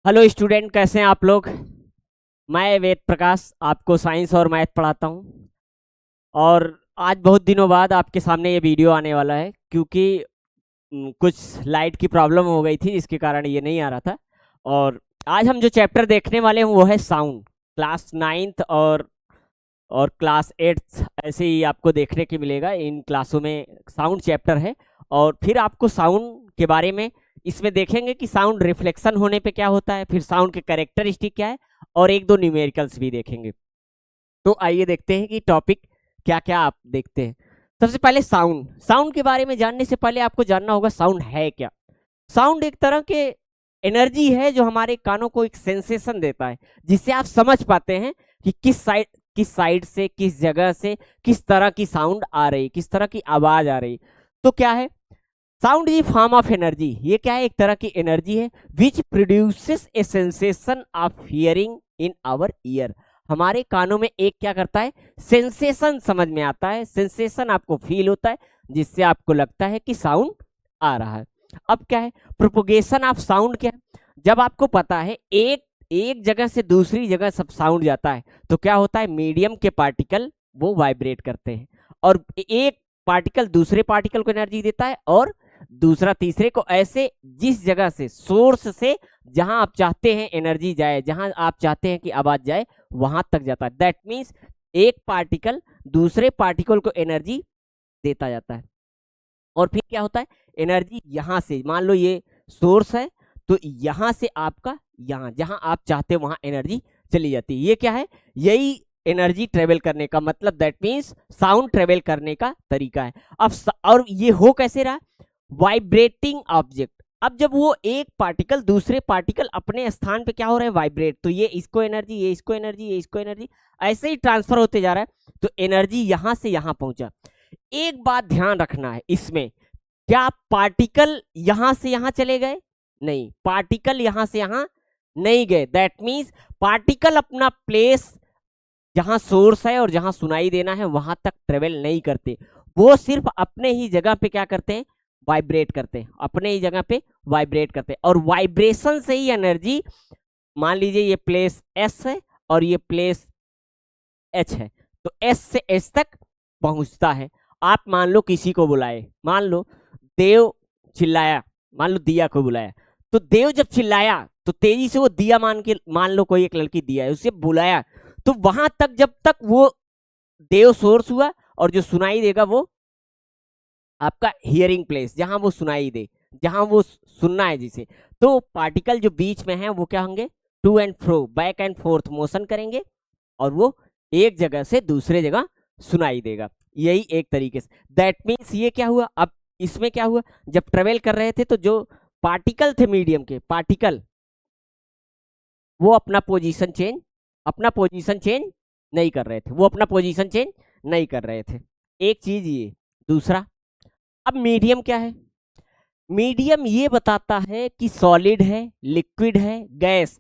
Hello student, कैसे हैं आप लोग। मैं वेद प्रकाश आपको साइंस और मैथ पढ़ाता हूं। और आज बहुत दिनों बाद आपके सामने ये वीडियो आने वाला है क्योंकि कुछ लाइट की प्रॉब्लम हो गई थी जिसके कारण ये नहीं आ रहा था। और आज हम जो चैप्टर देखने वाले हैं वो है साउंड। क्लास नाइन्थ और क्लास एट्थ ऐसे ही आपको देखने के मिलेगा इन क्लासों में। साउंड चैप्टर है और फिर आपको साउंड के बारे में इसमें देखेंगे कि साउंड रिफ्लेक्शन होने पे क्या होता है, फिर साउंड के कैरेक्टरिस्टिक क्या है, और एक दो न्यूमेरिकल्स भी देखेंगे। तो आइए देखते हैं कि टॉपिक क्या क्या आप देखते हैं। सबसे पहले साउंड। साउंड के बारे में जानने से पहले आपको जानना होगा साउंड है क्या। साउंड एक तरह के एनर्जी है जो हमारे कानों को एक सेंसेशन देता है, जिससे आप समझ पाते हैं कि किस साइड से, किस जगह से किस तरह की साउंड आ रही, किस तरह की आवाज आ रही। तो क्या है sound? Is form of energy. ये क्या है? एक तरह की एनर्जी है which produces a sensation of hearing in our ear. हमारे कानों में एक क्या करता है, सेंसेशन समझ में आता है, सेंसेशन आपको फील होता है जिससे आपको लगता है कि साउंड आ रहा है। अब क्या है प्रोपोगेशन ऑफ साउंड? क्या है, जब आपको पता है एक एक जगह से दूसरी जगह सब साउंड जाता है तो क्या होता है, मीडियम के पार्टिकल वो वाइब्रेट करते हैं और एक पार्टिकल दूसरे पार्टिकल को एनर्जी देता है और दूसरा तीसरे को। ऐसे जिस जगह से, सोर्स से जहां आप चाहते हैं एनर्जी जाए, जहां आप चाहते हैं कि आवाज जाए, वहां तक जाता है। दैट मीन्स एक पार्टिकल दूसरे पार्टिकल को एनर्जी देता जाता है। और फिर क्या होता है, एनर्जी यहां से, मान लो ये सोर्स है तो यहां से आपका यहां जहां आप चाहते हैं वहां एनर्जी चली जाती है। ये क्या है, यही एनर्जी ट्रेवल करने का मतलब, दैट मीन्स साउंड ट्रेवल करने का तरीका है। अब और ये हो कैसे रहा, वाइब्रेटिंग ऑब्जेक्ट। अब जब वो एक पार्टिकल दूसरे पार्टिकल अपने स्थान पे क्या हो रहा है, वाइब्रेट, तो ये इसको एनर्जी, ये इसको एनर्जी, ये इसको एनर्जी, ऐसे ही ट्रांसफर होते जा रहा है। तो एनर्जी यहां से यहां पहुंचा। एक बात ध्यान रखना है इसमें, क्या पार्टिकल यहां से यहां चले गए? नहीं, पार्टिकल यहां से यहां नहीं गए। दैट मीन्स पार्टिकल अपना प्लेस जहां सोर्स है और जहां सुनाई देना है वहां तक ट्रेवल नहीं करते। वो सिर्फ अपने ही जगह पे क्या करते हैं, वाइब्रेट करते हैं, अपने ही जगह पे वाइब्रेट करते हैं। और वाइब्रेशन से ही एनर्जी, मान लीजिए ये प्लेस एस है और ये प्लेस एच है, तो एस से एच तक पहुंचता है। आप मान लो किसी को बुलाए, मान लो देव चिल्लाया, मान लो दिया को बुलाया, तो देव जब चिल्लाया तो तेजी से वो दिया, मान लो कोई एक लड़की दिया है उसे बुलाया, तो वहां तक जब तक वो देव सोर्स हुआ, और जो सुनाई देगा वो आपका हियरिंग प्लेस, जहां वो सुनाई दे, जहां वो सुनना है जिसे। तो पार्टिकल जो बीच में है वो क्या होंगे, to and fro, back and forth motion करेंगे और वो एक जगह से दूसरे जगह सुनाई देगा। यही एक तरीके से, दैट मीन्स ये क्या हुआ, अब इसमें क्या हुआ, जब ट्रेवल कर रहे थे तो जो पार्टिकल थे मीडियम के पार्टिकल, वो अपना पोजीशन चेंज नहीं कर रहे थे, वो अपना पोजीशन चेंज नहीं कर रहे थे। एक चीज ये। दूसरा, अब मीडियम क्या है, मीडियम ये बताता है कि सॉलिड है, लिक्विड है, गैस।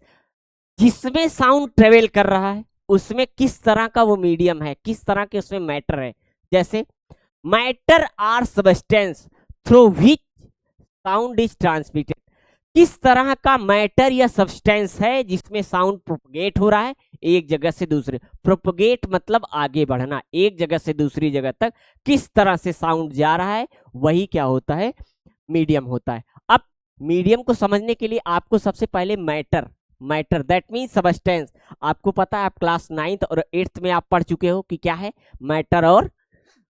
जिसमें साउंड ट्रेवल कर रहा है उसमें किस तरह का वो मीडियम है, किस तरह के उसमें मैटर है। जैसे matter or substance through which sound is transmitted. किस तरह का मैटर या सब्सटेंस है जिसमें साउंड प्रोपगेट हो रहा है एक जगह से दूसरे। प्रोपगेट मतलब आगे बढ़ना, एक जगह से दूसरी जगह तक किस तरह से साउंड जा रहा है, वही क्या होता है, मीडियम होता है। अब मीडियम को समझने के लिए आपको सबसे पहले matter, matter that mean substance, आपको पता है, आप क्लास नाइन्थ और एट्थ में आप पढ़ चुके हो कि क्या है मैटर। और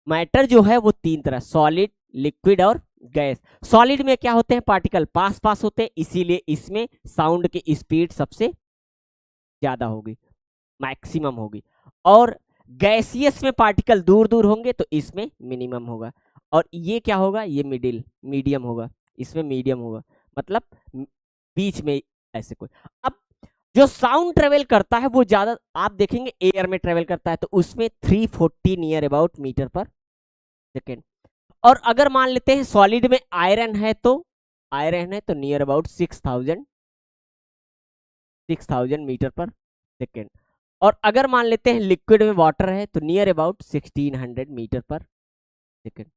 मैटर जो है वो तीन तरह, सॉलिड, लिक्विड और गैस। सॉलिड में क्या होते हैं, पार्टिकल पास पास होते हैं, इसीलिए इसमें साउंड की स्पीड सबसे ज्यादा होगी, मैक्सिमम होगी। और गैसियस में पार्टिकल दूर दूर होंगे तो इसमें मिनिमम होगा। और ये क्या होगा, ये मीडियम होगा, इसमें मीडियम होगा, मतलब बीच में ऐसे कोई। अब जो साउंड ट्रेवल करता है वो ज्यादा आप देखेंगे एयर में ट्रेवल करता है, तो उसमें 340 नियर अबाउट मीटर पर सेकेंड। और अगर मान लेते हैं सॉलिड में आयरन है तो नियर अबाउट 6000 मीटर पर सेकेंड। और अगर मान लेते हैं लिक्विड में वाटर है तो नियर अबाउट 1600 मीटर पर सेकेंड।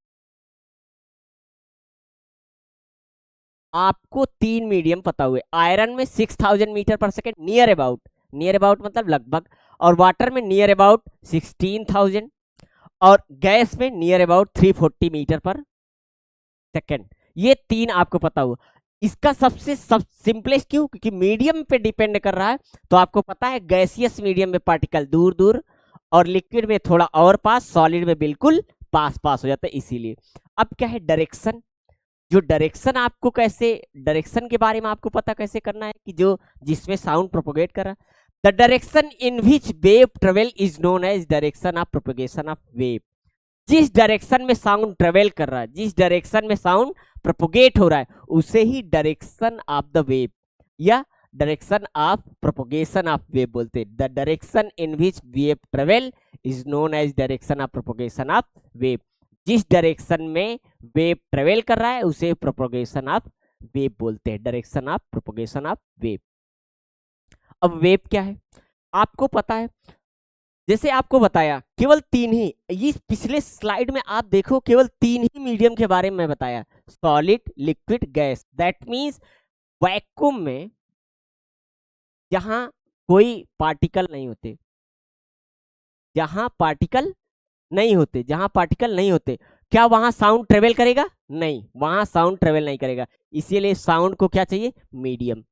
आपको 3 मीडियम पता हुए, आयरन में 6000 मीटर पर सेकेंड नियर अबाउट मतलब लगभग, और वाटर में नियर अबाउट 16000, और गैस में नियर अबाउट 340 मीटर पर सेकेंड। ये 3 आपको पता हुआ। इसका सबसे सिंपलेस्ट क्यों, क्योंकि मीडियम पे डिपेंड कर रहा है। तो आपको पता है गैसियस मीडियम में पार्टिकल दूर दूर, और लिक्विड में थोड़ा और पास, सॉलिड में बिल्कुल पास पास हो जाता है, इसीलिए। अब क्या है डायरेक्शन, जो डायरेक्शन आपको कैसे, डायरेक्शन के बारे में आपको पता कैसे करना है कि जो जिसमें साउंड प्रोपोगेट कर रहा है। The direction in which wave travel is known as direction of propagation of wave. जिस डायरेक्शन में साउंड ट्रेवल कर रहा है, जिस डायरेक्शन में साउंड प्रोपोगेट हो रहा है, उसे ही डायरेक्शन ऑफ द वेव या direction of propagation of wave बोलते हैं। The direction in which wave travel is known as direction of propagation of wave. जिस डायरेक्शन में वेव ट्रेवल कर रहा है उसे प्रोपोगेशन ऑफ वेव बोलते हैं, direction of propagation of wave. अब वेव क्या है आपको पता है, जैसे आपको बताया केवल 3 ही, इस पिछले स्लाइड में आप देखो केवल 3 ही मीडियम के बारे में बताया, solid, liquid, gas. That means vacuum में जहां कोई पार्टिकल नहीं होते, जहां पार्टिकल नहीं होते, क्या वहां साउंड ट्रेवल करेगा? नहीं, वहां साउंड ट्रेवल नहीं करेगा। इसीलिए साउंड को क्या चाहिए? मीडियम।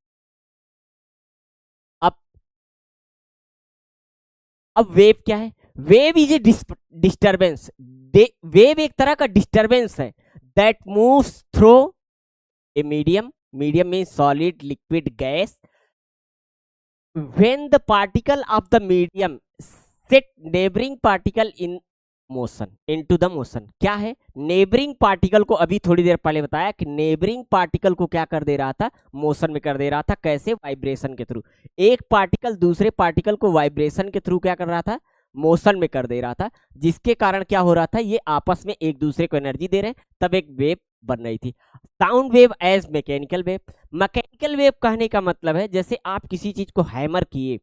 अब वेव क्या है? Wave is a disturbance. Wave एक तरह का डिस्टरबेंस है that moves through a medium means solid, liquid, gas. When the particle of the medium set neighbouring particle in motion, into the motion. क्या है neighbouring particle को? अभी थोड़ी देर पहले बताया कि नेबरिंग पार्टिकल को क्या कर दे रहा था? मोशन में कर दे रहा था। कैसे? वाइब्रेशन के थ्रू। एक पार्टिकल दूसरे पार्टिकल को वाइब्रेशन के थ्रू क्या कर रहा था? मोशन में कर दे रहा था, जिसके कारण क्या हो रहा था? ये आपस में एक दूसरे को एनर्जी दे रहे हैं, तब एक वेव बन रही थी। Sound wave as mechanical wave. Mechanical wave कहने का मतलब है जैसे आप किसी चीज को हैमर किए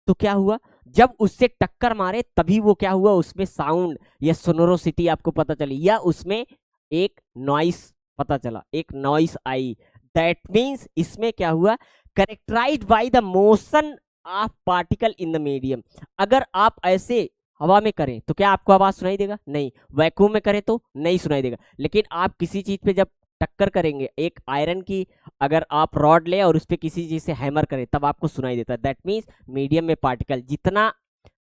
तो क्या हुआ, जब उससे टक्कर मारे तभी वो क्या हुआ, उसमें साउंड या सोनोरोसिटी आपको पता चली, या उसमें एक नॉइस पता चला, एक नॉइस आई। दैट मींस इसमें क्या हुआ? Characterized by the motion of particle in the medium. अगर आप ऐसे हवा में करें तो क्या आपको आवाज सुनाई देगा? नहीं। वैक्यूम में करें तो नहीं सुनाई देगा। लेकिन आप किसी चीज पे जब टक्कर करेंगे, एक आयरन की अगर आप रॉड ले और उस पर किसी चीज से हैमर करें, तब आपको सुनाई देता है। दैट मीन्स मीडियम में पार्टिकल जितना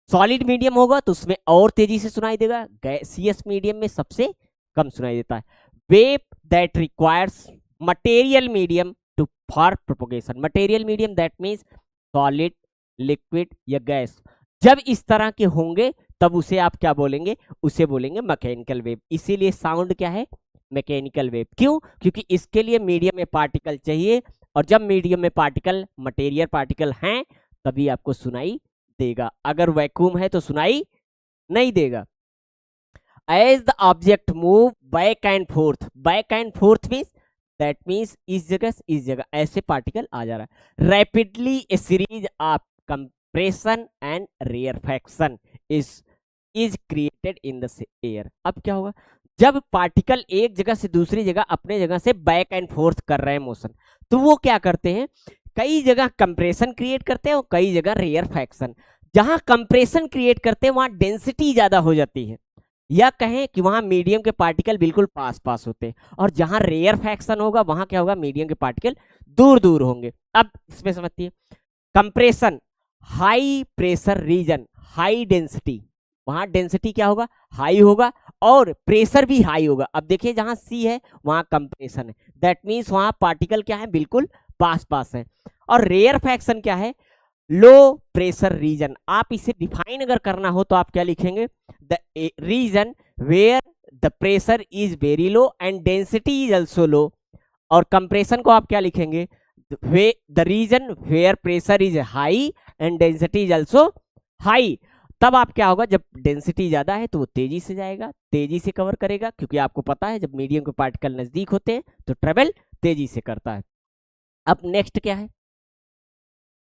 सॉलिड मीडियम होगा तो उसमें और तेजी से सुनाई देगा, गैसियस मीडियम में सबसे कम सुनाई देता है। Wave that requires material medium to for propagation. Material medium that means solid, liquid या गैस। जब इस तरह के होंगे तब उसे आप क्या बोलेंगे? उसे बोलेंगे मैकेनिकल वेव। इसीलिए साउंड क्या है? Mechanical wave. क्यों? क्योंकि इसके लिए मीडियम में पार्टिकल चाहिए, और जब मीडियम में पार्टिकल, मटेरियल पार्टिकल हैं, तभी आपको सुनाई देगा। अगर वैक्यूम है तो सुनाई नहीं देगा। As the object move back and forth means that means इस जगह ऐसे पार्टिकल आ जा रहा है। Rapidly a series of compression and rarefaction is created in the air. अब क्या होगा? जब पार्टिकल एक जगह से दूसरी जगह अपने जगह से बैक एंड फोर्थ कर रहे हैं मोशन, तो वो क्या करते हैं? कई जगह कंप्रेशन क्रिएट करते हैं और कई जगह रेयरफैक्शन। जहां कंप्रेशन क्रिएट करते हैं वहां डेंसिटी ज्यादा हो जाती है, या कहें कि वहां मीडियम के पार्टिकल बिल्कुल पास पास होते हैं, और जहां रेयरफैक्शन होगा वहां क्या होगा? मीडियम के पार्टिकल दूर दूर होंगे। अब इसमें समझिए, compression high pressure region, high density, वहां डेंसिटी क्या होगा? हाई होगा, और प्रेशर भी हाई होगा। अब देखिए जहां सी है वहां कंप्रेशन है, दैट मींस वहां पार्टिकल क्या है? बिल्कुल पास पास है। और रेयरफैक्शन क्या है? Low pressure region. आप इसे डिफाइन अगर करना हो तो आप क्या लिखेंगे? The region where the pressure is very low and density is also low. और कंप्रेशन को आप क्या लिखेंगे? The region where pressure is high and density is also high. तब आप क्या होगा? जब डेंसिटी ज्यादा है तो वो तेजी से जाएगा, तेजी से कवर करेगा, क्योंकि आपको पता है जब मीडियम के पार्टिकल नजदीक होते हैं तो ट्रेवल तेजी से करता है। अब नेक्स्ट क्या है?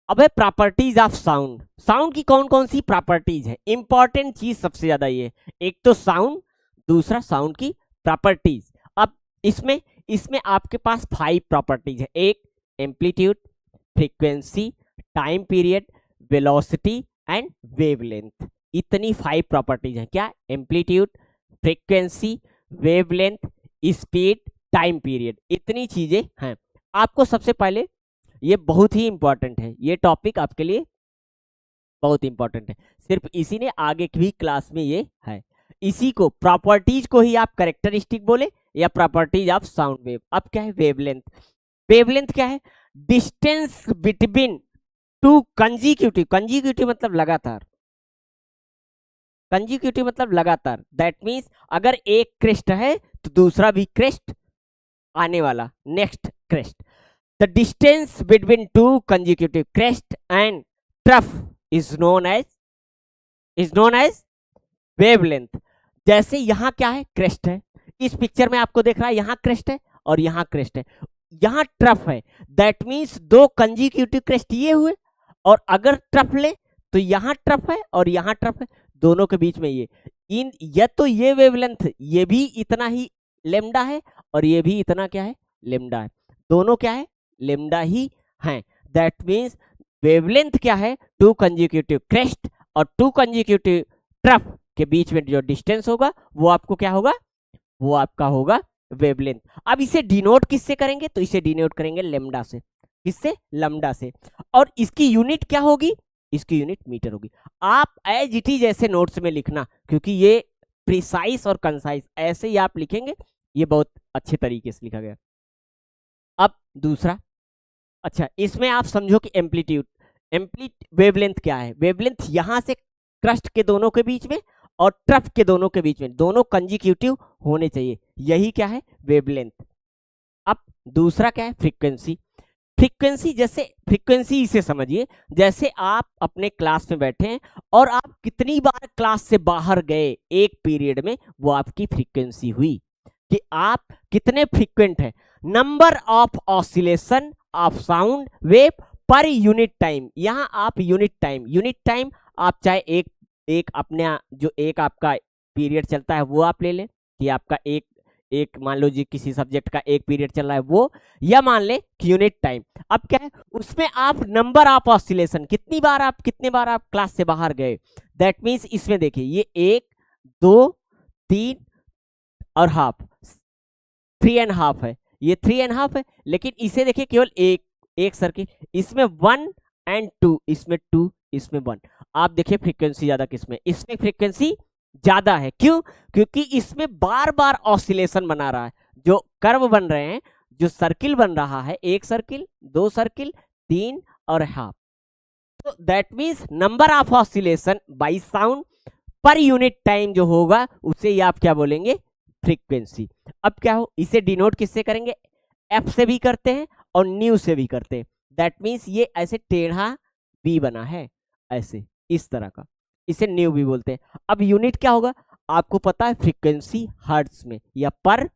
अब है प्रॉपर्टीज ऑफ साउंड। साउंड की कौन कौन सी प्रॉपर्टीज है? इंपॉर्टेंट चीज सबसे ज्यादा ये, एक तो साउंड, दूसरा साउंड की प्रॉपर्टीज। अब इसमें इसमें आपके पास 5 प्रॉपर्टीज है। एक amplitude, frequency, time period, velocity and wavelength. इतनी 5 प्रॉपर्टीज हैं। क्या? Amplitude, frequency, wavelength, speed, time period, इतनी चीजें हैं। आपको सबसे पहले ये बहुत ही इंपॉर्टेंट है, ये टॉपिक आपके लिए बहुत इंपॉर्टेंट है, सिर्फ इसी ने आगे की भी क्लास में ये है। इसी को प्रॉपर्टीज को ही आप कैरेक्टरिस्टिक बोले या प्रॉपर्टीज ऑफ साउंड वेव। अब क्या है? वेवलेंथ। वेवलेंथ क्या है? Distance between two consecutive, consecutive मतलब लगातार, कंजिक्यूटिव मतलब लगातार। दैट मीन्स अगर एक क्रेस्ट है तो दूसरा भी क्रेस्ट आने वाला, next crest. The distance between two consecutive crest and trough is known as wavelength. जैसे यहां क्या है? क्रेस्ट है। इस पिक्चर में आपको देख रहा है यहां क्रेस्ट है और यहां क्रेस्ट है, यहां ट्रफ है। दैट मीन्स दो कंजिक्यूटिव क्रेस्ट ये हुए, और अगर ट्रफ ले तो यहां ट्रफ है और यहां ट्रफ है, दोनों के बीच में ये इन या तो ये वेवलेंथ, ये भी इतना ही लेमडा है और ये भी इतना क्या है? लेमडा है। दोनों क्या है? लेमडा ही हैं। दैट मीन्स वेवलेंथ क्या है? टू कंजिक्यूटिव क्रेस्ट और टू कंजिक्यूटिव ट्रफ के बीच में जो डिस्टेंस होगा वो आपको क्या होगा? वो आपका होगा वेवलेंथ। अब इसे डिनोट किससे करेंगे? तो इसे डिनोट करेंगे लेमडा से। किससे? लैम्डा से। और इसकी यूनिट क्या होगी? इसकी यूनिट मीटर होगी। आप एज इट इज ऐसे नोट्स में लिखना, क्योंकि ये प्रिसाइज और कंसाइज ऐसे ही आप लिखेंगे, ये बहुत अच्छे तरीके से लिखा गया। अब दूसरा, अच्छा इसमें आप समझो कि एम्पलीट्यूड, वेवलेंथ क्या है? वेवलेंथ यहां से क्रस्ट के दोनों के बीच में और ट्रफ के दोनों के बीच में, दोनों कंजिक्यूटिव होने चाहिए, यही क्या है? वेवलेंथ। अब दूसरा क्या है? फ्रीक्वेंसी। फ्रीक्वेंसी, जैसे फ्रीक्वेंसी इसे समझिए जैसे आप अपने क्लास में बैठे हैं और आप कितनी बार क्लास से बाहर गए एक पीरियड में, वो आपकी फ्रीक्वेंसी हुई कि आप कितने फ्रीक्वेंट हैं। Number of oscillation of sound wave per unit time. यहां आप यूनिट टाइम आप चाहे एक अपने जो एक आपका पीरियड चलता है वो आप ले लें कि आपका एक मान लो जी किसी सब्जेक्ट का एक पीरियड चल रहा है वो, या मान ले कि यूनिट टाइम। अब क्या है? उसमें आप नंबर ऑफ ऑसिलेशन, कितने बार आप क्लास से बाहर गए। दैट मीन्स इसमें देखिए ये 1 2 3 और हाफ, 3.5 है, ये 3.5 है। लेकिन इसे देखिए केवल एक सर्किल, इसमें 1 और 2, इसमें 2, इसमें 1। आप देखिए फ्रीक्वेंसी ज्यादा किसमें? इसमें फ्रीक्वेंसी ज्यादा है। क्यों? क्योंकि इसमें बार बार ऑसिलेशन बना रहा है, जो कर्व बन रहे हैं, जो सर्किल बन रहा है, 1 सर्किल, 2 सर्किल, 3 और हाफ। तो that means number of oscillation by sound per unit time जो होगा उसे ही आप क्या बोलेंगे? फ्रीक्वेंसी। अब क्या हो? इसे डिनोट किससे करेंगे? एफ से भी करते हैं और न्यू से भी करते हैं। दैट मीन्स ये ऐसे टेढ़ा बी बना है, ऐसे इस तरह का, इसे न्यू भी बोलते हैं। अब यूनिट क्या होगा? आपको पता है फ्रीक्वेंसी हर्ट्ज में या पर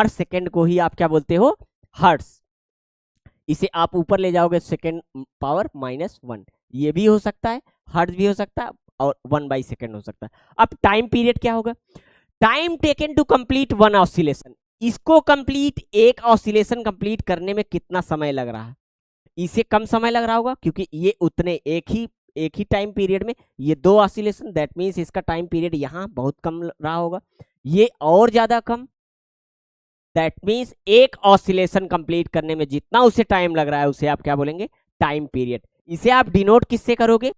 सेकेंड को ही आप क्या बोलते हो? हर्ट्ज। इसे आप ऊपर ले जाओगे सेकेंड पावर -1, ये भी हो सकता है, हर्ट्ज भी हो सकता है और 1/सेकेंड हो सकता है। अब टाइम पीरियड क्या होगा? Time taken to complete 1 oscillation. इसको कंप्लीट, एक ऑसिलेशन कंप्लीट करने में कितना समय लग रहा है? इसे कम समय लग रहा होगा क्योंकि ये उतने एक ही टाइम पीरियड में ये 2 ऑसिलेशन, दैट मीन्स इसका टाइम पीरियड यहाँ बहुत कम रहा होगा, ये और ज्यादा कम। दैट मीन्स एक ऑसिलेशन कंप्लीट करने में जितना उसे टाइम लग रहा है उसे आप क्या बोलेंगे? Time period. इसे आप डिनोट किससे करोगे?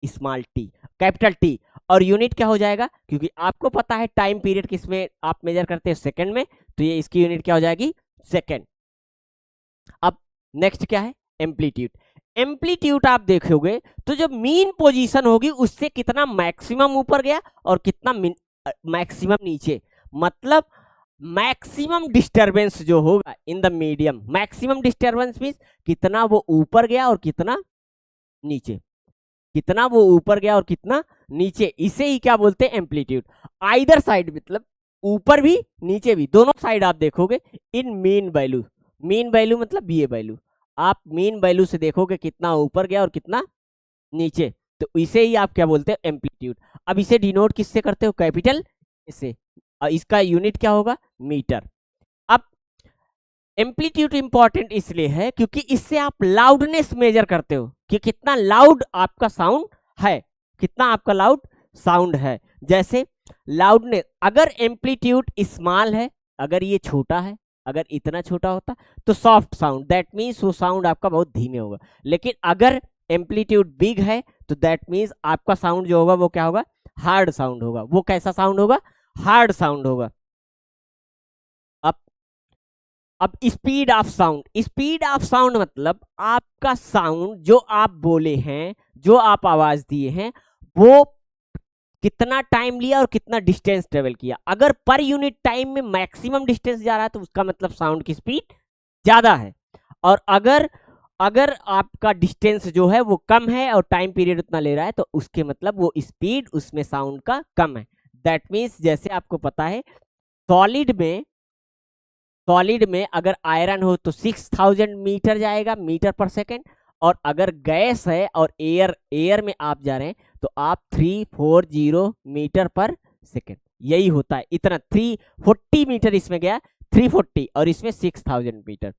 Small T, capital T. और यूनिट क्या हो जाएगा? क्योंकि आपको पता है टाइम पीरियड किसमें आप मेजर करते हैं? सेकंड में, तो ये इसकी यूनिट क्या हो जाएगी? सेकंड। अब नेक्स्ट क्या है? एम्पलीट्यूड। एम्पलीट्यूड आप देखोगे तो जो मीन पोजीशन होगी उससे कितना मैक्सिमम ऊपर गया और कितना मैक्सिमम नीचे, मतलब मैक्सिमम डिस्टरबेंस जो होगा इन the medium. Maximum disturbance means कितना वो ऊपर गया और कितना नीचे, कितना वो ऊपर गया और कितना नीचे, इसे ही क्या बोलते हैं? एम्पलीट्यूड। आइदर साइड मतलब ऊपर भी नीचे भी, दोनों साइड आप देखोगे in mean value. Mean value मतलब ये वैल्यू, आप मीन वैल्यू से देखोगे कितना ऊपर गया और कितना नीचे, तो इसे ही आप क्या बोलते हैं? एम्पलीट्यूड। अब इसे डिनोट किससे करते हो? कैपिटल से। और इसका यूनिट क्या होगा? मीटर। एम्पलीट्यूड इंपॉर्टेंट इसलिए है क्योंकि इससे आप लाउडनेस मेजर करते हो कि कितना लाउड आपका साउंड है, कितना आपका लाउड साउंड है। जैसे लाउडनेस, अगर एम्पलीट्यूड स्मॉल है, अगर ये छोटा है, अगर इतना छोटा होता तो सॉफ्ट साउंड, दैट मीन्स वो साउंड आपका बहुत धीमे होगा। लेकिन अगर एम्पलीट्यूड बिग है तो दैट मीन्स आपका साउंड जो होगा वो क्या होगा, हार्ड साउंड होगा। वो कैसा साउंड होगा, हार्ड साउंड होगा। अब अब speed of sound, speed of sound मतलब आपका साउंड जो आप बोले हैं, जो आप आवाज दिए हैं, वो कितना टाइम लिया और कितना डिस्टेंस ट्रेवल किया। अगर पर यूनिट टाइम में मैक्सिमम डिस्टेंस जा रहा है तो उसका मतलब साउंड की स्पीड ज्यादा है। और अगर अगर आपका डिस्टेंस जो है वो कम है और टाइम पीरियड उतना ले रहा है तो उसके मतलब वो स्पीड उसमें साउंड का कम है। दैट मीन्स जैसे आपको पता है सॉलिड में, सॉलिड में अगर आयरन हो तो 6000 मीटर जाएगा, मीटर पर सेकेंड। और अगर गैस है और एयर, एयर में आप जा रहे हैं तो आप 340 मीटर पर सेकेंड, यही होता है। इतना 340 मीटर इसमें गया, 340 और इसमें 6000 मीटर।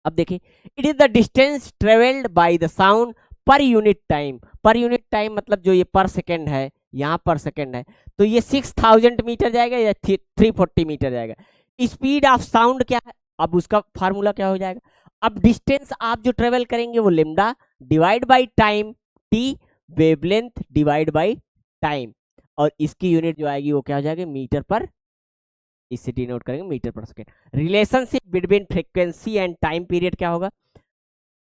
अब देखिए, it is the distance travelled by the sound per unit time. Per unit time मतलब जो ये पर सेकेंड है, यहाँ पर सेकेंड है, तो ये 6000 मीटर जाएगा या 340 मीटर जाएगा। स्पीड ऑफ साउंड क्या है, अब उसका फार्मूला क्या हो जाएगा। अब डिस्टेंस आप जो ट्रेवल करेंगे वो lambda divide by time T, wavelength divide by time, और इसकी यूनिट जो आएगी वो क्या हो जाएगी, मीटर पर, इससे डिनोट करेंगे मीटर पर second. Relationship between frequency and time period क्या होगा,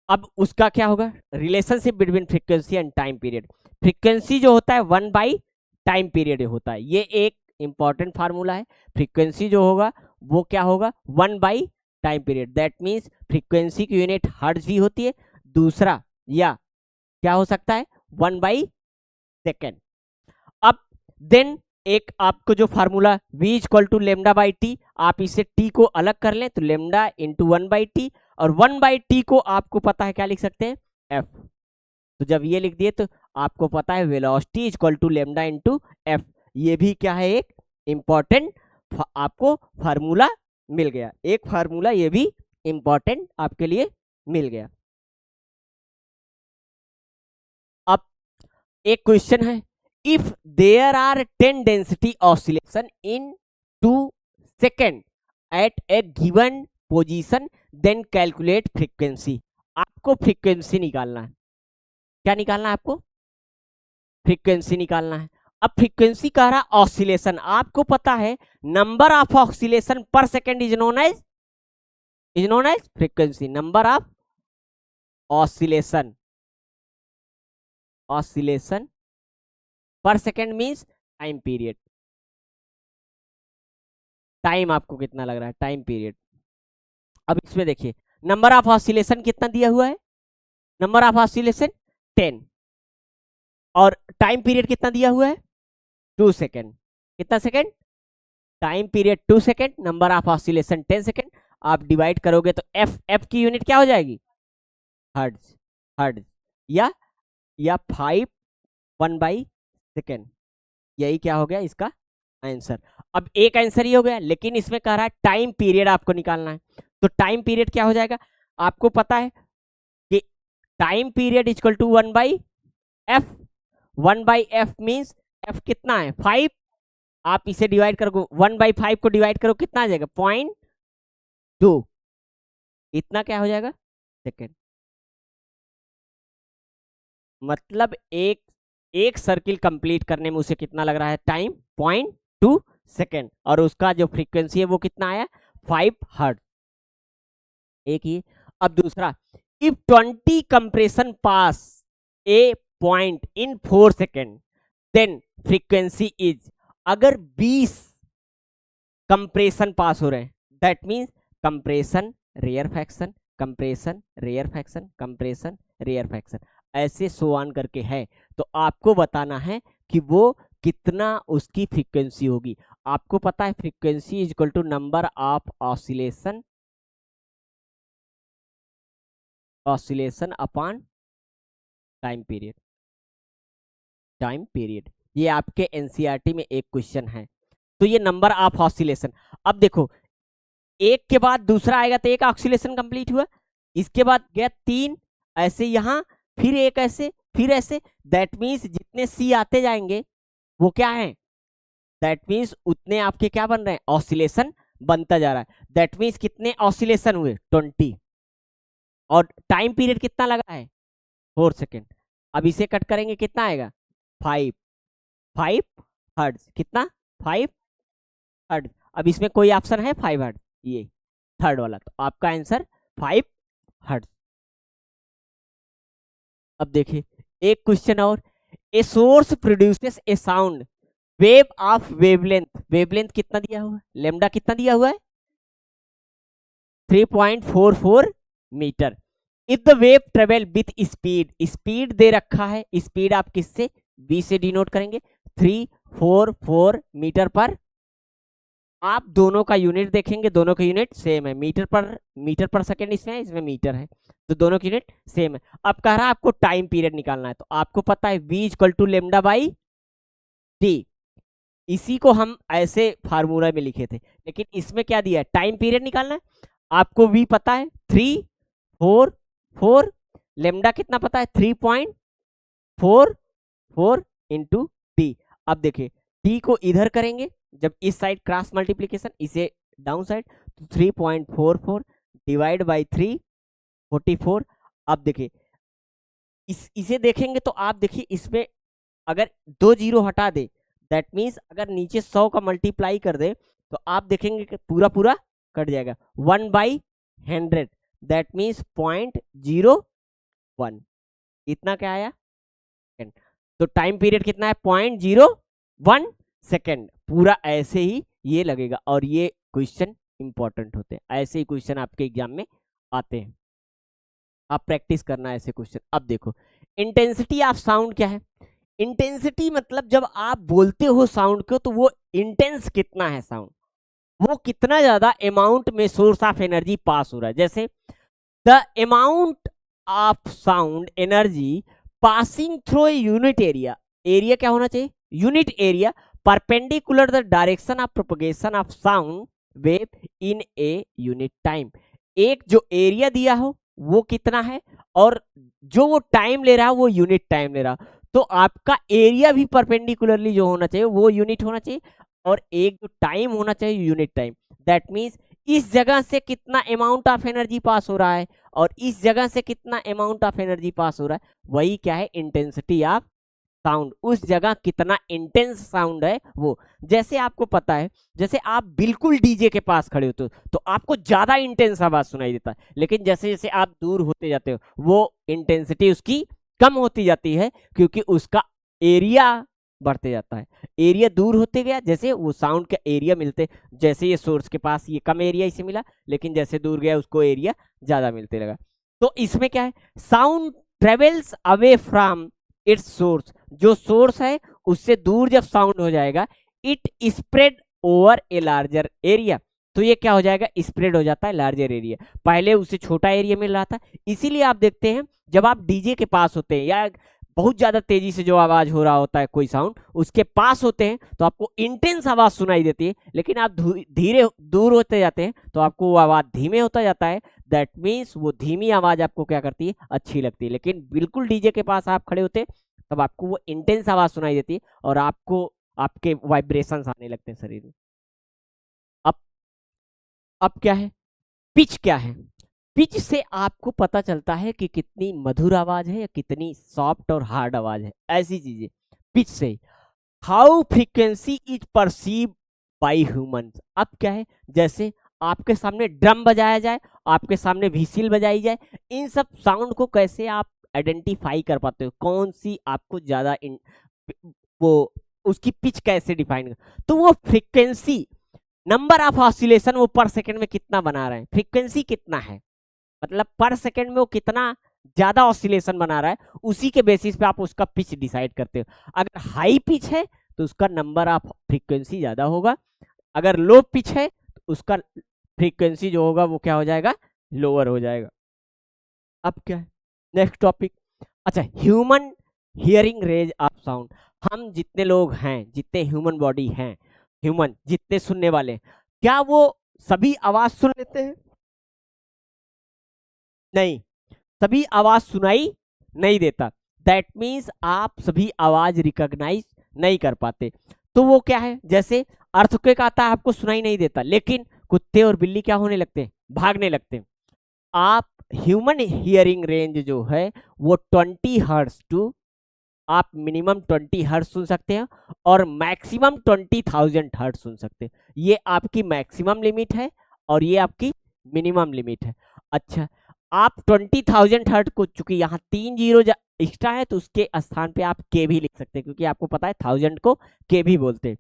अब उसका क्या होगा, relationship between frequency and time period. Frequency जो होता है 1/टाइम पीरियड होता है, ये एक इंपॉर्टेंट फार्मूला है। फ्रीक्वेंसी जो होगा वो क्या होगा, 1/टाइम पीरियड। दैट मीन्स फ्रीक्वेंसी की यूनिट हर्ट्ज भी होती है, दूसरा या क्या हो सकता है 1/सेकेंड। अब देन एक आपको जो formula v equal to lambda by T, आप इसे t को अलग कर लें तो लेमडा इंटू 1/t, और 1/t को आपको पता है क्या लिख सकते हैं, f। तो जब ये लिख दिए तो आपको पता है velocity equal to lambda into f। ये भी क्या है, एक इंपॉर्टेंट आपको फार्मूला मिल गया, एक फार्मूला ये भी इंपॉर्टेंट आपके लिए मिल गया। अब एक क्वेश्चन है, if there are 10 density oscillation in 2 second at a given position then calculate frequency. आपको फ्रीक्वेंसी निकालना है, क्या निकालना है आपको, फ्रीक्वेंसी निकालना है। अब फ्रीक्वेंसी कह रहा ऑसिलेशन, आपको पता है number of oscillation per second is known as frequency. Number of oscillation, oscillation per second means time period. Time आपको कितना लग रहा है, टाइम पीरियड। अब इसमें देखिए नंबर ऑफ ऑसिलेशन कितना दिया हुआ है, नंबर ऑफ ऑसिलेशन 10, और टाइम पीरियड कितना दिया हुआ है 2 सेकेंड। कितना second, time period 2 second, number of oscillation 10 second. आप डिवाइड करोगे तो एफ, एफ की यूनिट क्या हो जाएगी, हर्ट्ज, हर्ट्ज, या 5/1/सेकेंड। यही क्या हो गया इसका आंसर। अब एक आंसर ही हो गया, लेकिन इसमें कह रहा है टाइम पीरियड आपको निकालना है। तो टाइम पीरियड क्या हो जाएगा, आपको पता है कि time period equal to 1/f। 1/f means f कितना है 5, आप इसे डिवाइड करो 1/5 को डिवाइड करो कितना आ जाएगा 0.2, इतना क्या हो जाएगा सेकेंड। मतलब एक एक सर्किल कंप्लीट करने में उसे कितना लग रहा है टाइम, 0.2 सेकेंड, और उसका जो फ्रीक्वेंसी है वो कितना आया 5 हर्ट्ज। एक ही। अब दूसरा, if 20 compression pass a point in 4 second then frequency is. अगर 20 कंप्रेशन पास हो रहे हैं that means compression rarefaction, compression rarefaction, compression rarefaction, ऐसे सो ऑन करके है। तो आपको बताना है कि वो कितना उसकी फ्रीक्वेंसी होगी। आपको पता है frequency is equal to number of oscillation, oscillation upon time period, time period. ये आपके एनसीईआरटी में एक क्वेश्चन है। तो ये नंबर ऑफ ऑसिलेशन। अब देखो एक के बाद दूसरा आएगा तो एक ऑक्सीलेशन कंप्लीट हुआ, इसके बाद गया 3, ऐसे यहाँ फिर एक ऐसे फिर ऐसे, दैट मीन्स जितने सी आते जाएंगे वो क्या है, दैट मीन्स उतने आपके क्या बन रहे हैं, ऑसिलेशन बनता जा रहा है। दैट मीन्स कितने ऑसिलेशन हुए, 20, और टाइम पीरियड कितना लगा है, 4 सेकेंड। अब इसे कट करेंगे कितना आएगा, 5 हर्ट्ज, कितना 5 हर्ट्ज। अब इसमें कोई ऑप्शन है 5 हर्ट्ज, ये थर्ड वाला, तो आपका आंसर 5 हर्ट्ज। अब देखिए एक क्वेश्चन और, a source produces A sound wave of wavelength, wavelength कितना दिया हुआ है, लेमडा कितना दिया हुआ है, 3.44 metre. If the wave travel with speed, speed दे रखा है, स्पीड आप किससे, v से डिनोट करेंगे, 344 मीटर पर। आप दोनों का यूनिट देखेंगे, दोनों का यूनिट सेम है, मीटर पर सेकेंड इसमें है, इसमें मीटर है, तो दोनों की यूनिट सेम है। अब कह रहा है आपको टाइम पीरियड निकालना है, तो आपको पता है v equal to lambda by T, इसी को हम ऐसे फार्मूला में लिखे थे, लेकिन इसमें क्या दिया है, टाइम पीरियड निकालना है। आपको v पता है 344, लेमडा कितना पता है 3.44 इंटू टी। अब देखिए टी को इधर करेंगे, जब इस साइड क्रॉस मल्टीप्लीकेशन, इसे डाउन साइड, तो 3.44 डिवाइड बाई 344। अब देखिए इसे देखेंगे तो आप देखिए इसमें अगर 2 जीरो हटा दे, दैट मीन्स अगर नीचे 100 का मल्टीप्लाई कर दे तो आप देखेंगे कि पूरा पूरा कट जाएगा, 1/100, दैट मीन्स 0.01, इतना क्या आया, तो टाइम पीरियड कितना है, 0.01 सेकेंड। पूरा ऐसे ही ये लगेगा, और ये क्वेश्चन इंपॉर्टेंट होते हैं, ऐसे ही क्वेश्चन आपके एग्जाम में आते हैं, आप प्रैक्टिस करना ऐसे क्वेश्चन। अब देखो इंटेंसिटी ऑफ साउंड क्या है, इंटेंसिटी मतलब जब आप बोलते हो साउंड को तो वो इंटेंस कितना है साउंड, वो कितना ज्यादा अमाउंट में सोर्स ऑफ एनर्जी पास हो रहा है। जैसे the amount of sound energy passing through a unit area, area क्या होना चाहिए, unit area, perpendicular the direction of propagation of sound wave in a unit time. एक जो एरिया दिया हो वो कितना है, और जो वो टाइम ले रहा है वो यूनिट टाइम ले रहा, तो आपका एरिया भी परपेंडिकुलरली जो होना चाहिए वो यूनिट होना चाहिए, और एक जो टाइम होना चाहिए यूनिट टाइम। दैट मीन्स इस जगह से कितना अमाउंट ऑफ एनर्जी पास हो रहा है और इस जगह से कितना अमाउंट ऑफ एनर्जी पास हो रहा है, वही क्या है, इंटेंसिटी ऑफ साउंड। उस जगह कितना इंटेंस साउंड है वो। जैसे आपको पता है, जैसे आप बिल्कुल डीजे के पास खड़े होते हो तो आपको ज्यादा इंटेंस आवाज सुनाई देता है, लेकिन जैसे जैसे आप दूर होते जाते हो वो इंटेंसिटी उसकी कम होती जाती है, क्योंकि उसका एरिया बढ़ते जाता है। एरिया दूर होते गया, जैसे वो साउंड का एरिया मिलते, जैसे ये सोर्स के पास ये कम एरिया इसे मिला, लेकिन जैसे दूर गया उसको एरिया ज्यादा मिलते लगा। तो इसमें क्या है, sound travels away from its source, जो सोर्स है उससे दूर जब साउंड हो जाएगा, it spread over a larger area, तो ये क्या हो जाएगा, स्प्रेड हो जाता है लार्जर एरिया। पहले उसे छोटा एरिया मिल रहा था, इसीलिए आप देखते हैं जब आप डीजे के पास होते हैं या बहुत ज्यादा तेजी से जो आवाज हो रहा होता है कोई साउंड उसके पास होते हैं तो आपको इंटेंस आवाज सुनाई देती है, लेकिन आप धीरे दूर होते जाते हैं तो आपको वो आवाज धीमे होता जाता है। दैट मीन्स वो धीमी आवाज आपको क्या करती है, अच्छी लगती है, लेकिन बिल्कुल डीजे के पास आप खड़े होते हैं तब आपको वो इंटेंस आवाज सुनाई देती है और आपको आपके वाइब्रेशंस आने लगते हैं शरीर में। अब अब क्या है, पिच क्या है, पिच से आपको पता चलता है कि कितनी मधुर आवाज है या कितनी सॉफ्ट और हार्ड आवाज है, ऐसी चीजें पिच से। How frequency is perceive bye humans, अब क्या है, जैसे आपके सामने ड्रम बजाया जाए, आपके सामने व्हिसिल बजाई जाए, इन सब साउंड को कैसे आप आइडेंटिफाई कर पाते हो, कौन सी आपको ज्यादा वो उसकी पिच कैसे डिफाइन कर, तो वो फ्रीक्वेंसी, नंबर ऑफ ऑसिलेशन वो पर सेकंड में कितना बना रहे हैं, फ्रीक्वेंसी कितना है, मतलब पर सेकंड में वो कितना ज्यादा ऑसिलेशन बना रहा है, उसी के बेसिस पे आप उसका पिच डिसाइड करते हो। अगर हाई पिच है तो उसका नंबर ऑफ फ्रीक्वेंसी ज्यादा होगा, अगर लो पिच है तो उसका फ्रीक्वेंसी जो होगा वो क्या हो जाएगा, लोअर हो जाएगा। अब क्या है नेक्स्ट टॉपिक, अच्छा human hearing range of sound, हम जितने लोग हैं, जितने ह्यूमन बॉडी हैं, ह्यूमन जितने सुनने वाले, क्या वो सभी आवाज सुन लेते हैं? नहीं, सभी आवाज सुनाई नहीं देता। दैट मीन्स आप सभी आवाज रिकॉग्नाइज नहीं कर पाते। तो वो क्या है, जैसे अर्थक्वेक आता है, आपको सुनाई नहीं देता, लेकिन कुत्ते और बिल्ली क्या होने लगते हैं, भागने लगते हैं। आप ह्यूमन हियरिंग रेंज जो है वो 20 हर्ट्ज टू, आप मिनिमम 20 हर्ट्ज सुन सकते हैं और मैक्सिमम 20,000 हर्ट्ज सुन सकते हैं। ये आपकी मैक्सिमम लिमिट है और ये आपकी मिनिमम लिमिट है। अच्छा, आप 20,000 हर्ट्ज को, चूंकि यहाँ 3 जीरो एक्स्ट्रा है तो उसके स्थान पे आप के भी लिख सकते हैं, क्योंकि आपको पता है 1000 को के भी बोलते हैं।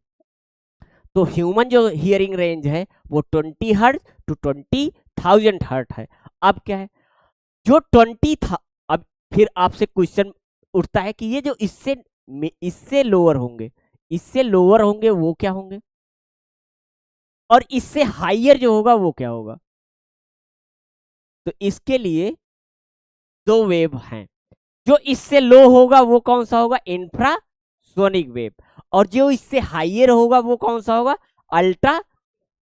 तो ह्यूमन जो हियरिंग रेंज है वो 20 हर्ट्ज टू 20,000 हर्ट्ज है। अब क्या है, जो 20 था, अब फिर आपसे क्वेश्चन उठता है कि ये जो इससे लोअर होंगे, इससे लोअर होंगे वो क्या होंगे, और इससे हाइयर जो होगा वो क्या होगा। तो इसके लिए दो वेव हैं। जो इससे लो होगा वो कौन सा होगा, इंफ्रासोनिक वेव, और जो इससे हाइयर होगा वो कौन सा होगा, ultra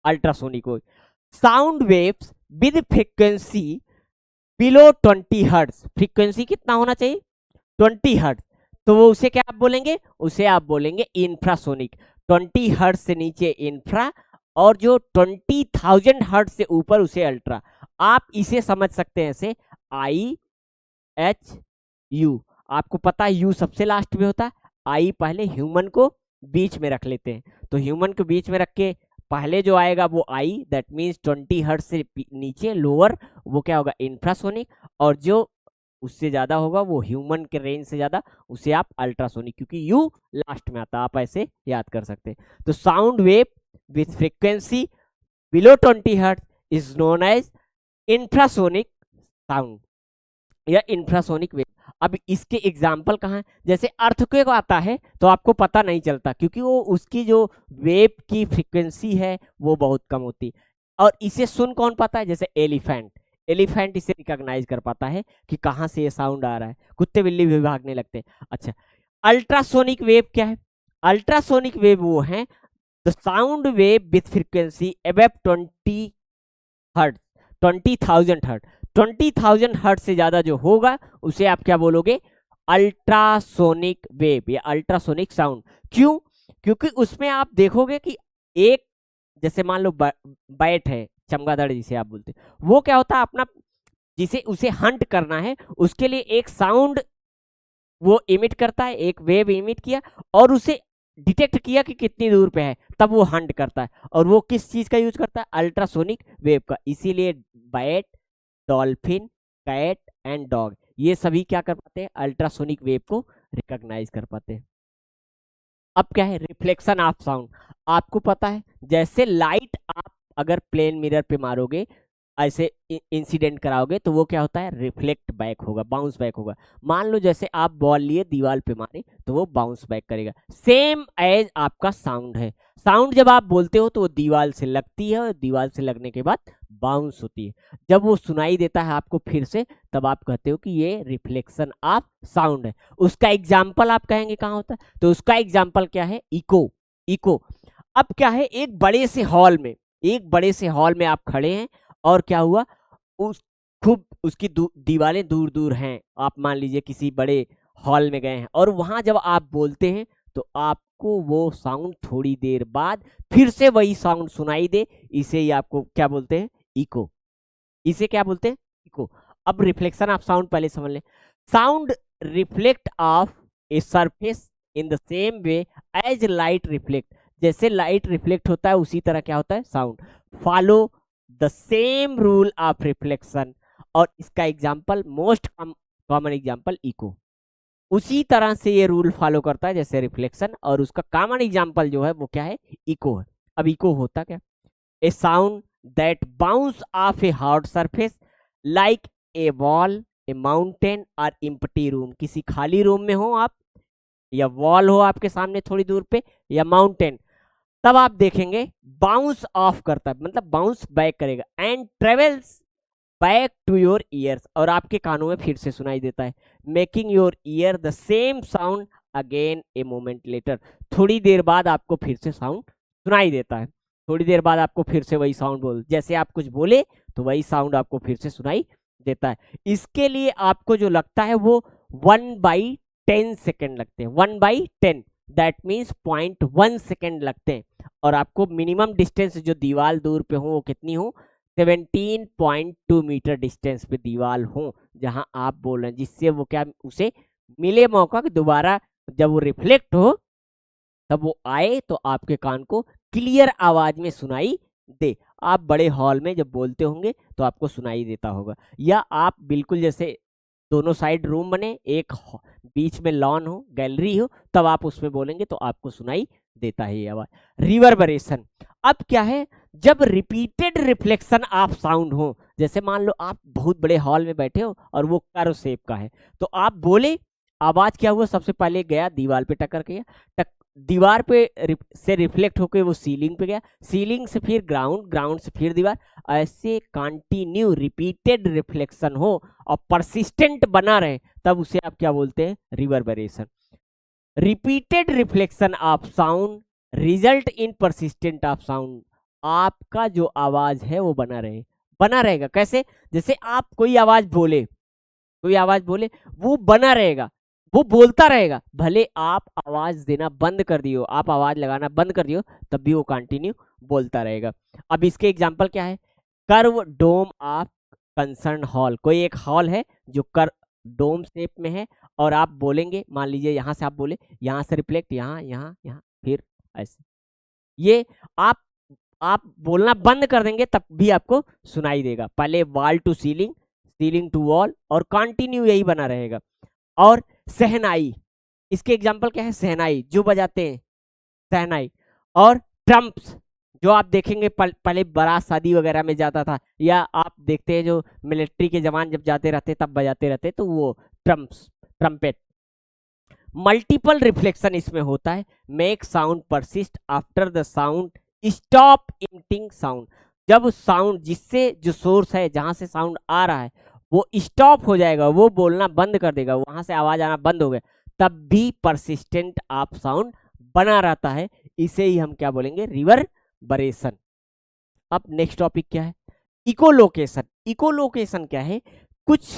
ultrasonic wave. Sound waves with frequency below 20 hertz, frequency कितना होना चाहिए, 20 हर्ट्ज, तो वो उसे क्या आप बोलेंगे, उसे आप बोलेंगे इंफ्रासोनिक। 20 हर्ट्ज से नीचे इंफ्रा, और जो 20,000 हर्ट्ज से ऊपर उसे अल्ट्रा। आप इसे समझ सकते हैं ऐसे, आई एच यू, आपको पता है यू सबसे लास्ट में होता है, आई पहले, ह्यूमन को बीच में रख लेते हैं। तो ह्यूमन को बीच में रख के पहले जो आएगा वो आई, दैट मीन्स 20 हर्ट्ज से नीचे लोअर, वो क्या होगा, इंफ्रासोनिक, और जो उससे ज्यादा होगा वो ह्यूमन के रेंज से ज्यादा, उसे आप अल्ट्रासोनिक, क्योंकि यू लास्ट में आता, आप ऐसे याद कर सकते हैं। तो sound wave with frequency below 20 hertz is known as infrasonic sound या इंफ्रासोनिक वेव। अब इसके एग्जाम्पल कहाँ है, जैसे अर्थक्वेक आता है तो आपको पता नहीं चलता, क्योंकि वो उसकी जो वेव की फ्रीक्वेंसी है वो बहुत कम होती, और इसे सुन कौन पाता है, जैसे एलिफेंट, एलिफेंट इसे रिकॉग्नाइज कर पाता है कि कहाँ से ये साउंड आ रहा है, कुत्ते बिल्ली भी भागने लगते हैं। अच्छा, अल्ट्रासोनिक वेव क्या है, अल्ट्रासोनिक वेव वो है the sound wave with frequency above 20 hertz, 20,000 hertz, 20,000 hertz से ज्यादा जो होगा उसे आप क्या बोलोगे, अल्ट्रासोनिक वेव या अल्ट्रासोनिक साउंड। क्यों, क्योंकि उसमें आप देखोगे कि एक, जैसे मान लो बैट है, चमगादड़ जिसे आप बोलते हैं, वो क्या होता है अपना, जिसे उसे हंट करना है उसके लिए एक साउंड वो इमिट करता है, एक वेव इमिट किया और उसे डिटेक्ट किया कि कितनी दूर पे है, तब वो हंट करता है, और वो किस चीज का यूज करता है, अल्ट्रासोनिक वेव का। इसीलिए bat, dolphin, cat and dog, ये सभी क्या कर पाते हैं, अल्ट्रासोनिक वेव को रिकॉग्नाइज कर पाते हैं। अब क्या है, रिफ्लेक्शन ऑफ साउंड। आपको पता है जैसे लाइट आप अगर प्लेन मिरर पे मारोगे, ऐसे इंसिडेंट कराओगे, तो वो क्या होता है, रिफ्लेक्ट बैक होगा, बाउंस बैक होगा। मान लो जैसे आप बॉल लिए दीवार पे मारे तो वो बाउंस बैक करेगा, सेम एज आपका साउंड है। साउंड जब आप बोलते हो तो वो दीवार से लगती है, और दीवार से लगने के बाद बाउंस होती है। जब वो सुनाई देता है आपको फिर से, तब आप कहते हो कि ये रिफ्लेक्शन ऑफ साउंड है। उसका एग्जाम्पल आप कहेंगे कहाँ होता है, तो उसका एग्जाम्पल क्या है, इको। इको, अब क्या है, एक बड़े से हॉल में, एक बड़े से हॉल में आप खड़े हैं, और क्या हुआ, उस खूब उसकी दीवारें दूर दूर हैं, आप मान लीजिए किसी बड़े हॉल में गए हैं, और वहां जब आप बोलते हैं तो आपको वो साउंड थोड़ी देर बाद फिर से वही साउंड सुनाई दे, इसे ही आपको क्या बोलते हैं, इको। इसे क्या बोलते हैं, इको। अब रिफ्लेक्शन ऑफ साउंड पहले समझ ले। Sound reflect off a surface in the same way as light reflect, जैसे लाइट रिफ्लेक्ट होता है उसी तरह क्या होता है sound, follow the same rule of reflection. और इसका example, most common example, echo. उसी तरह से ये रूल फॉलो करता है जैसे रिफ्लेक्शन, और उसका कॉमन एग्जाम्पल जो है वो क्या है, इको है। अब इको होता क्या, a sound that bounce off a hard surface like a wall, a mountain और एम्प्टी रूम। किसी खाली रूम में हो आप, या वॉल हो आपके सामने थोड़ी दूर पे, या माउंटेन, तब आप देखेंगे बाउंस ऑफ करता है, मतलब बाउंस बैक करेगा, and travels back to your ears, और आपके कानों में फिर से सुनाई देता है, making your ear the same sound again a moment later, थोड़ी देर बाद आपको फिर से साउंड सुनाई देता है। थोड़ी देर बाद आपको फिर से वही साउंड जैसे आप कुछ बोले तो वही साउंड आपको फिर से सुनाई देता है। इसके लिए आपको जो लगता है वो 1/10 सेकेंड लगते हैं, 1/10, दैट मीन्स 0.1 सेकेंड लगते हैं। और आपको मिनिमम डिस्टेंस जो दीवार दूर पे हो वो कितनी हो, 17.2 मीटर डिस्टेंस पे दीवार हो जहां आप बोल रहे हैं, जिससे वो क्या उसे मिले मौका कि दोबारा जब वो रिफ्लेक्ट हो तब वो आए तो आपके कान को क्लियर आवाज में सुनाई दे। आप बड़े हॉल में जब बोलते होंगे तो आपको सुनाई देता होगा, या आप बिल्कुल जैसे दोनों साइड रूम बने, एक बीच में लॉन हो, गैलरी हो, तब आप उसमें बोलेंगे तो आपको सुनाई देता है ये आवाज। रिवर्बरेशन, अब क्या है, जब रिपीटेड रिफ्लेक्शन ऑफ साउंड हो, जैसे मान लो आप बहुत बड़े हॉल में बैठे हो और वो कर्व शेप का है, तो आप बोले, आवाज क्या हुआ, सबसे पहले गया दीवार पे टक्कर गया, दीवार पे से रिफ्लेक्ट होकर वो सीलिंग पे गया, सीलिंग से फिर ग्राउंड, ग्राउंड से फिर दीवार, ऐसे कंटिन्यू रिपीटेड रिफ्लेक्शन हो और परसिस्टेंट बना रहे, तब उसे आप क्या बोलते हैं, reverberation. Repeated reflection of sound result in persistent of sound, आपका जो आवाज है वो बना रहेगा। कैसे, जैसे आप कोई आवाज बोले, वो बना रहेगा, वो बोलता रहेगा, भले आप आवाज देना बंद कर दियो, आप आवाज लगाना बंद कर दियो, तब भी वो कंटिन्यू बोलता रहेगा। अब इसके एग्जांपल क्या है, curve dome of concert hall, कोई एक हॉल है जो डोम शेप में है और आप बोलेंगे, मान लीजिए यहाँ से आप बोले, यहाँ से रिफ्लेक्ट, यहाँ यहाँ यहाँ, फिर ऐसे, ये आप बोलना बंद कर देंगे तब भी आपको सुनाई देगा। पहले wall to ceiling, ceiling to wall, और कंटिन्यू यही बना रहेगा। और सहनाई, इसके एग्जांपल क्या है, सहनाई जो बजाते हैं, सहनाई। और ट्रम्प्स, जो आप देखेंगे पहले बारात शादी वगैरह में जाता था, या आप देखते हैं जो मिलिट्री के जवान जब जाते रहते तब बजाते रहते, तो वो ट्रम्प्स, ट्रम्पेट। मल्टीपल रिफ्लेक्शन इसमें होता है, make sound persist after the sound stop emitting sound, जब साउंड जिससे जो सोर्स है जहां से साउंड आ रहा है वो स्टॉप हो जाएगा, वो बोलना बंद कर देगा, वहां से आवाज आना बंद हो गया, तब भी परसिस्टेंट ऑफ साउंड बना रहता है, इसे ही हम क्या बोलेंगे, रिवर्बरेशन। अब नेक्स्ट टॉपिक क्या है, इकोलोकेशन। इकोलोकेशन क्या है, कुछ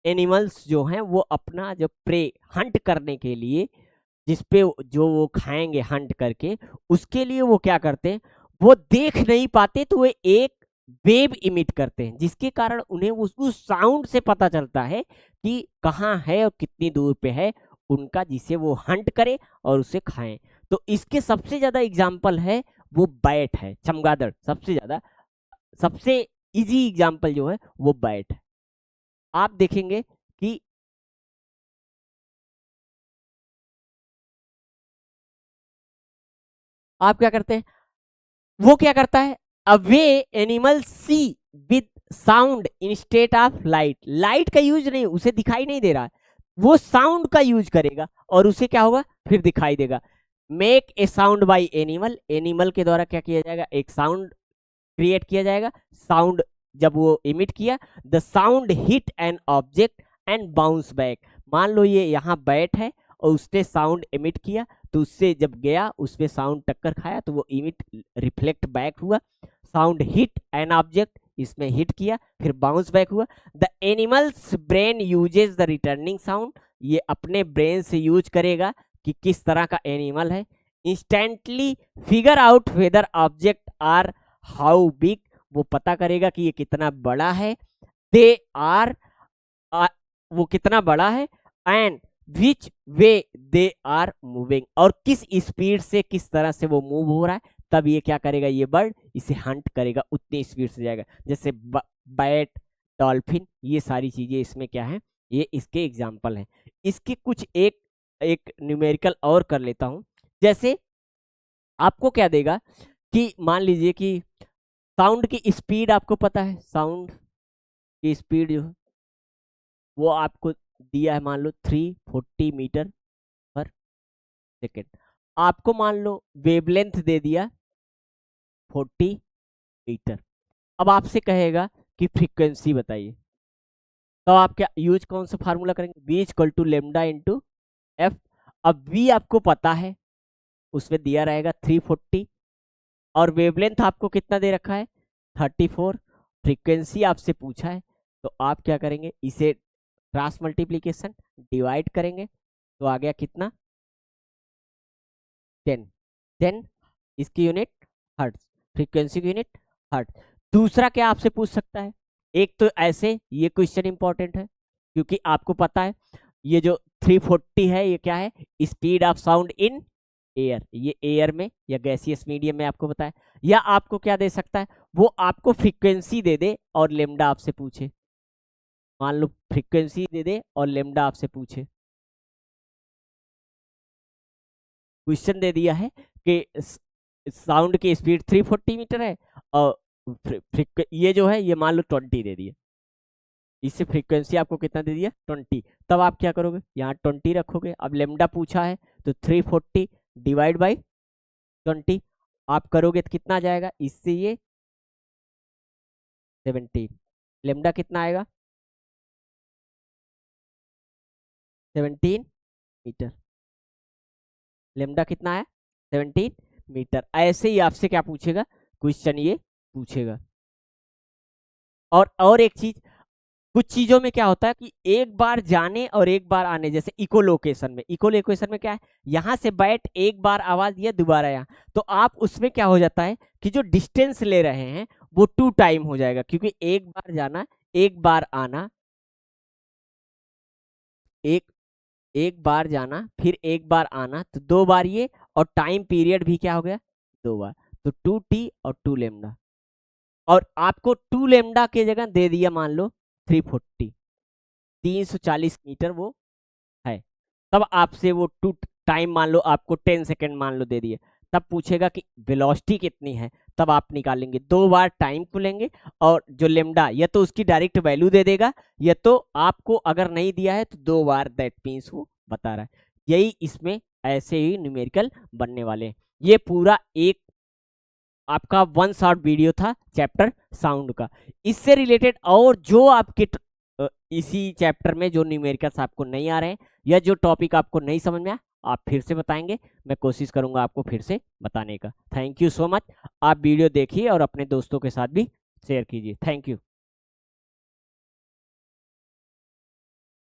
एनिमल्स जो हैं वो अपना जो प्रे हंट करने के लिए, जिसपे जो वो खाएंगे हंट करके, उसके लिए वो क्या करते हैं, वो देख नहीं पाते तो वो एक वेव इमिट करते हैं, जिसके कारण उन्हें उस साउंड से पता चलता है कि कहाँ है और कितनी दूर पे है उनका, जिसे वो हंट करे और उसे खाएं। तो इसके सबसे ज्यादा एग्जाम्पल है वो बैट है, चमगादड़, सबसे इजी एग्जाम्पल जो है वो बैट है। आप देखेंगे कि आप क्या करते हैं, वो क्या करता है, away animal see with sound instead of light, light का यूज नहीं, उसे दिखाई नहीं दे रहा है, वो साउंड का यूज करेगा और उसे क्या होगा, फिर दिखाई देगा। Make a sound bye animal, animal के द्वारा क्या किया जाएगा, एक साउंड क्रिएट किया जाएगा, साउंड जब वो इमिट किया, the sound hit an object and bounce back, मान लो ये यहाँ बैट है और उसने साउंड इमिट किया, तो उससे जब गया उसमें साउंड टक्कर खाया तो वो इमिट रिफ्लेक्ट बैक हुआ, साउंड हिट एन ऑब्जेक्ट, इसमें हिट किया फिर बाउंस बैक हुआ। The animals brain uses the returning sound, ये अपने ब्रेन से यूज करेगा कि किस तरह का एनिमल है, instantly figure out whether object are how big, वो पता करेगा कि ये कितना बड़ा है, दे आर वो कितना बड़ा है, and which way they are moving, और किस स्पीड से किस तरह से वो मूव हो रहा है, तब ये क्या करेगा, ये बर्ड इसे हंट करेगा, उतनी स्पीड से जाएगा। जैसे बैट, डॉल्फिन, ये सारी चीजें इसमें क्या है, ये इसके एग्जाम्पल हैं। इसके कुछ एक न्यूमेरिकल और कर लेता हूं, जैसे आपको क्या देगा कि मान लीजिए कि साउंड की स्पीड आपको पता है, साउंड की स्पीड जो है वो आपको दिया है, मान लो 340 मीटर पर सेकेंड, आपको मान लो वेवलेंथ दे दिया 40 मीटर। अब आपसे कहेगा कि फ्रीक्वेंसी बताइए, तो आप क्या यूज कौन सा फार्मूला करेंगे, v equal to lambda into F. अब v आपको पता है, उसमें दिया रहेगा 340, और वेवलेंथ आपको कितना दे रखा है 34। फ्रीक्वेंसी आपसे पूछा है, तो आप क्या करेंगे, इसे क्रॉस मल्टीप्लीकेशन डिवाइड करेंगे, तो आ गया कितना 10। 10 इसकी यूनिट हर्ट्ज, फ्रीक्वेंसी की यूनिट हर्ट्ज। दूसरा क्या आपसे पूछ सकता है, एक तो ऐसे ये क्वेश्चन इंपॉर्टेंट है क्योंकि आपको पता है ये जो 340 है ये क्या है, speed of sound in air, ये एयर में या गैसियस मीडियम में आपको बताया। या आपको क्या दे सकता है, वो आपको फ्रीक्वेंसी दे दे और लेमडा आपसे पूछे, मान लो फ्रीक्वेंसी दे दे और लेमडा आपसे पूछे। क्वेश्चन दे दिया है कि साउंड की स्पीड 340 मीटर है और ये जो है ये मान लो 20 दे दिया, इससे फ्रीक्वेंसी आपको कितना दे दिया 20। तब आप क्या करोगे, यहाँ 20 रखोगे। अब लेमडा पूछा है तो 340 डिवाइड बाई 20 आप करोगे तो कितना आ जाएगा, इससे ये 17। लेमडा कितना आएगा 17 मीटर। लेमडा कितना है 17 मीटर। ऐसे ही आपसे क्या पूछेगा, क्वेश्चन ये पूछेगा। और एक चीज, कुछ चीजों में क्या होता है कि एक बार जाने और एक बार आने, जैसे इकोलोकेशन में, इकोलोकेशन में क्या है, यहां से बैट एक बार आवाज दिया दोबारा यहाँ, तो आप उसमें क्या हो जाता है कि जो डिस्टेंस ले रहे हैं वो 2 टाइम हो जाएगा, क्योंकि एक बार जाना एक बार आना, एक एक बार जाना फिर एक बार आना, तो 2 बार ये, और टाइम पीरियड भी क्या हो गया 2 बार, तो 2t और 2 लेमडा। और आपको 2 लेमडा की जगह दे दिया मान लो 340, 340 मीटर वो है। तब आपसे वो 2 टाइम मान लो आपको 10 सेकेंड मान लो दे दिए, तब पूछेगा कि वेलोसिटी कितनी है, तब आप निकालेंगे 2 बार टाइम को लेंगे, और जो लेमडा या तो उसकी डायरेक्ट वैल्यू दे देगा, या तो आपको अगर नहीं दिया है तो 2 बार, दैट मीन्स वो बता रहा है। यही इसमें ऐसे ही न्यूमेरिकल बनने वाले हैं। ये पूरा एक आपका 1 शॉर्ट वीडियो था चैप्टर साउंड का। इससे रिलेटेड और जो आपके इसी चैप्टर में जो न्यूमेरिकल्स आपको नहीं आ रहे हैं या जो टॉपिक आपको नहीं समझ में आया, आप फिर से बताएंगे, मैं कोशिश करूंगा आपको फिर से बताने का। Thank you so much. आप वीडियो देखिए और अपने दोस्तों के साथ भी शेयर कीजिए। Thank you.